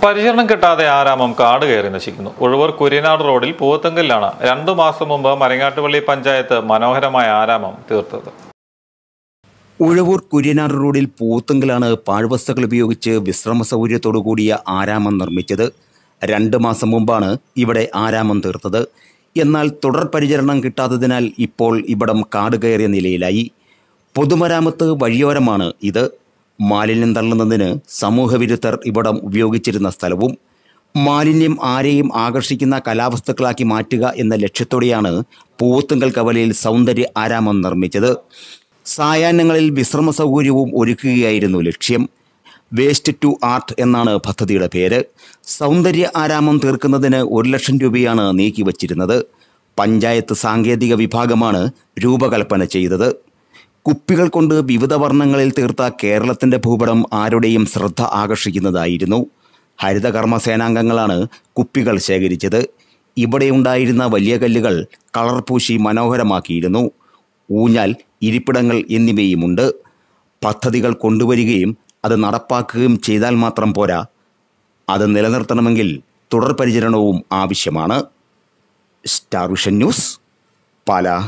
പരിചരണം കിട്ടാതെ ആരാമം കാട് കയറി നശിക്കുന്നു. ഉഴവൂർ കുര്യനാട് റോഡിൽ പൂവത്തുങ്കലിലാണ് 2 മാസം മുമ്പ് മരങ്ങാട്ടുപള്ളി പഞ്ചായത്ത് മനോഹരമായ ആരാമം തീർത്തത്. ഉഴവൂർ കുര്യനാട് റോഡിൽ പൂവത്തുങ്കലാണ് പാഴ്വസ്തുക്കൾ ഉപയോഗിച്ച് വിശ്രമ സൗകര്യത്തോടു കൂടിയ ആരാമം നിർമ്മിച്ചത്. 2 മാസം മുമ്പാണ് ഇവിടെ ആരാമം തീർത്തത്. എന്നാൽ തുടർ പരിചരണം കിട്ടാത്തതിനാൽ ഇപ്പോൾ ഇവിടം കാട് കയറിയ നിലയിലായി. പൊതുമരാമത്ത് വഴിയോരമാണ് ഇത്. മാലിന്യം തള്ളുന്നതിന് സമൂഹവിരുദ്ധർ ഇവിടം ഉപയോഗിച്ചിരുന്ന സ്ഥലവും. മാലിന്യം ആരെയും ആകർഷിക്കുന്ന കലാവസ്തുക്കളാക്കി മാറ്റുക എന്ന ലക്ഷ്യത്തോടെയാണ് പൂവത്തുങ്കൽ കവലയിൽ സൗന്ദര്യ ആരാമം നിർമ്മിച്ചത്. സായാഹ്നങ്ങളിൽ വിശ്രമ സൗകര്യവും ഒരുക്കുകയായിരുന്നു ലക്ഷ്യം. വേസ്റ്റ് ടു ആർട്ട് എന്നാണ് പദ്ധതിയുടെ പേര്. സൗന്ദര്യ ആരാമം തീർക്കുന്നതിന് 1 ലക്ഷം രൂപയാണ് നീക്കിവച്ചിരുന്നത്. പഞ്ചായത്ത് സാങ്കേതിക വിഭാഗമാണ് രൂപകൽപ്പന ചെയ്തത്. കുപ്പികൾ കൊണ്ട് വിവിധ വർണ്ണങ്ങളിൽ തീർത്ത കേരളത്തിൻ്റെ ഭൂപടം ആരുടെയും ശ്രദ്ധ ആകർഷിക്കുന്നതായിരുന്നു. ഹരിതകർമ്മ സേനാംഗങ്ങളാണ് കുപ്പികൾ ശേഖരിച്ചത്. ഇവിടെ ഉണ്ടായിരുന്ന വലിയ കല്ലുകൾ കളർ പൂശി മനോഹരമാക്കിയിരുന്നു. ഊഞ്ഞാൽ, ഇരിപ്പിടങ്ങൾ എന്നിവയുമുണ്ട്. പദ്ധതികൾ കൊണ്ടുവരികയും അത് നടപ്പാക്കുകയും ചെയ്താൽ മാത്രം പോരാ, അത് നിലനിർത്തണമെങ്കിൽ തുടർ പരിചരണവും ആവശ്യമാണ്. Star vision news, Pala.